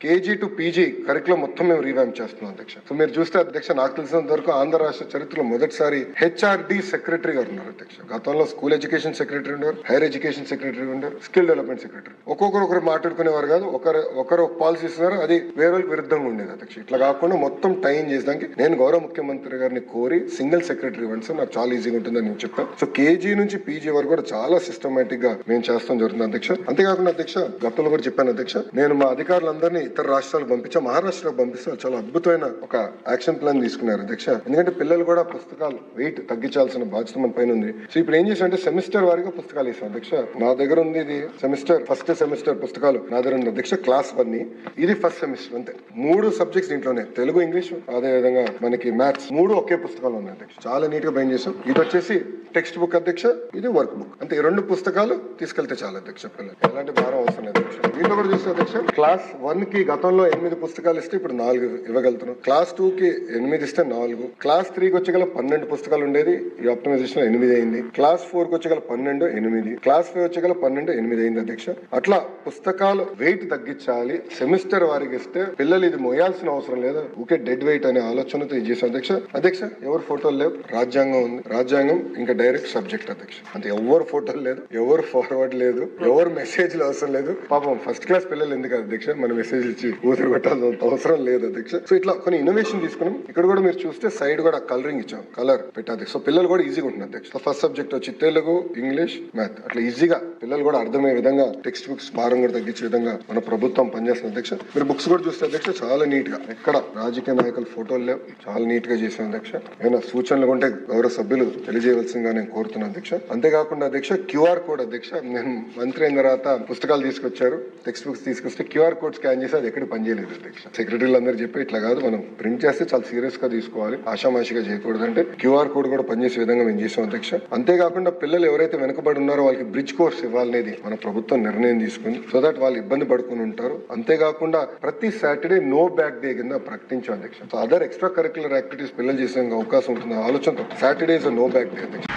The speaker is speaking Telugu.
కేజీ టు పీజీ కరికులం మొత్తం మేము రీవ్యాంప్ చేస్తున్నాం అధ్యక్ష. సో మీరు చూస్తే అధ్యక్ష, నాకు తెలిసినంత వరకు ఆంధ్ర రాష్ట్ర చరిత్రలో మొదటిసారి హెచ్ఆర్డి సెక్రటరీ గారు ఉన్నారు అధ్యక్ష. గతంలో స్కూల్ ఎడ్యుకేషన్ సెక్రటరీ ఉండేవారు, హైయర్ ఎడ్యుకేషన్ సెక్రటరీ ఉండేవారు, స్కిల్ డెవలప్మెంట్ సెక్రటరీ. ఒకరు మాట్లాడుకునేవారు కాదు, ఒకరు పాలసీ ఇస్తున్నారు, అది వేరే విరుద్ధంగా ఉండేది అధ్యక్ష. ఇట్లా కాకుండా మొత్తం టైం చేసడానికి నేను గౌరవ ముఖ్యమంత్రి గారిని కోరి సింగిల్ సెక్రటరీ ఇవ్వండి సార్, నాకు చాలా ఈజీగా ఉంటుందని నేను చెప్పాను. సో కేజీ నుంచి పీజీ వరకు కూడా చాలా సిస్టమేటిక్ గా మేము చేస్తాం జరుగుతుంది అధ్యక్ష. అంతేకాకుండా అధ్యక్ష, గతంలో కూడా చెప్పాను అధ్యక్ష, నేను మా అధికారులందరినీ ఇతర రాష్ట్రాలకు పంపించా, మహారాష్ట్రకు పంపిస్తే చాలా అద్భుతమైన ఒక యాక్షన్ ప్లాన్ తీసుకున్నారు అధ్యక్ష. ఎందుకంటే పిల్లలు కూడా పుస్తకాలు వెయిట్ తగ్గించాల్సిన బాధ్యత మన పైన ఉంది. సో ఇప్పుడు ఏం చేసాం అంటే సెమిస్టర్ వారిగా పుస్తకాలు ఇస్తాం అధ్యక్ష. నా దగ్గర ఉంది ఇది ఫస్ట్ సెమిస్టర్ పుస్తకాలు నా దగ్గర ఉంది అధ్యక్ష. క్లాస్ 1 ఇది ఫస్ట్ సెమిస్టర్ అంతే. 3 సబ్జెక్ట్స్ దీంట్లోనే, తెలుగు, ఇంగ్లీష్, అదే విధంగా మనకి మ్యాథ్స్, 3 ఒకే పుస్తకాలు ఉన్నాయి అధ్యక్ష. చాలా నీట్ గా బైండ్ చేసాం. ఇది వచ్చేసి టెక్స్ట్ బుక్ అధ్యక్ష, ఇది వర్క్ బుక్ అంతే. 2 పుస్తకాలు తీసుకెళ్తే చాలా అధ్యక్ష, పిల్లలు ఎలాంటి భారం అవసరం లేదు అధ్యక్ష. దీంట్లో కూడా చూస్తే అధ్యక్ష, క్లాస్ 1 కి గతంలో 8 పుస్తకాలు ఇస్తే ఇప్పుడు 4 ఇవ్వగలుగుతున్నాం. క్లాస్ 2 కి 8 ఇస్తే 4, క్లాస్ 3 కి వచ్చేగల 12 పుస్తకాలు ఉండేది, ఈ ఆప్టిమైజేషన్ 8 అయింది. క్లాస్ 4 కి వచ్చేగల 12, 8, క్లాస్ 5 వచ్చేగల 12, 8 అయింది అధ్యక్ష. అట్లా పుస్తకాలు వెయిట్ తగ్గించాలి, సెమిస్టర్ వారికి ఇస్తే పిల్లలు ఇది మోయాల్సిన అవసరం లేదు, ఊకే డెడ్ వెయిట్ అనే ఆలోచనతో ఇది చేసాం అధ్యక్ష. అధ్యక్ష ఎవరు ఫోటోలు లేవు, రాజ్యాంగం ఉంది, రాజ్యాంగం ఇంకా డైరెక్ట్ సబ్జెక్ట్ అధ్యక్ష. అంతే, ఎవరు ఫోటోలు లేదు, ఎవరు ఫార్వర్డ్ లేదు, ఎవరు మెసేజ్లు అవసరం లేదు. పాపం ఫస్ట్ క్లాస్ పిల్లలు ఎందుకు అధ్యక్ష మన మెసేజ్ ఇచ్చి ఊపిరి కొట్టాల్సిన అవసరం లేదు అధ్యక్ష. సో ఇట్లా కొన్ని ఇన్నోవేషన్ తీసుకున్నాం. ఇక్కడ కూడా మీరు చూస్తే సైడ్ కూడా కలరింగ్ ఇచ్చాం, కలర్ పెట్టాలి. సో పిల్లలు కూడా ఈజీగా ఉంటుంది అధ్యక్ష. ఫస్ట్ సబ్జెక్ట్ వచ్చి తెలుగు, ఇంగ్లీష్, మ్యాథ్, అట్లా ఈజీగా పిల్లలు కూడా అర్థమయ్యే విధంగా టెక్స్ట్ బుక్స్ భారం కూడా తగ్గించే విధంగా మన ప్రభుత్వం పనిచేస్తుంది అధ్యక్ష. మీరు బుక్స్ కూడా చూస్తే అధ్యక్ష చాలా నీట్ గా, ఎక్కడ రాజకీయ నాయకుల ఫోటోలు లేవు, చాలా నీట్ గా చేసాం అధ్యక్ష. ఏమైనా సూచనలు ఉంటే గౌరవ సభ్యులు తెలియజేయవలసిందిగా నేను కోరుతున్నాను అధ్యక్ష. అంతేకాకుండా అధ్యక్ష, క్యూఆర్ కోడ్ అధ్యక్ష, నేను మంత్రి అయిన తర్వాత పుస్తకాలు తీసుకొచ్చారు, టెక్స్ట్ బుక్స్ తీసుకొస్తే క్యూఆర్ కోడ్ స్కాన్ చేసి అది ఎక్కడ పనిచేయలేదు అధ్యక్ష. సెక్రటరీలు అందరూ చెప్పి ఇట్లా కాదు, మనం ప్రింట్ చేస్తే చాలా సీరియస్ గా తీసుకోవాలి, ఆషామాషిగా చేయకూడదు అంటే క్యూఆర్ కోడ్ కూడా పనిచేసే విధంగా మేము చేసాం అధ్యక్ష. అంతేకాకుండా పిల్లలు ఎవరైతే వెనుకబడి ఉన్నారో వాళ్ళకి బ్రిడ్జ్ కోర్స్ ఇవ్వాలనేది మన ప్రభుత్వం నిర్ణయం తీసుకుంది, సో దట్ వాళ్ళు ఇబ్బంది పడుకుని ఉంటారు. అంతేకాకుండా ప్రతి సాటర్డే నో బ్యాగ్ డే కింద ప్రకటించాం అధ్యక్ష. So other extracurricular activities పిల్లలు చేసే అవకాశం ఉంటుంది ఆలోచనతో Saturday is no bag day అధ్యక్ష.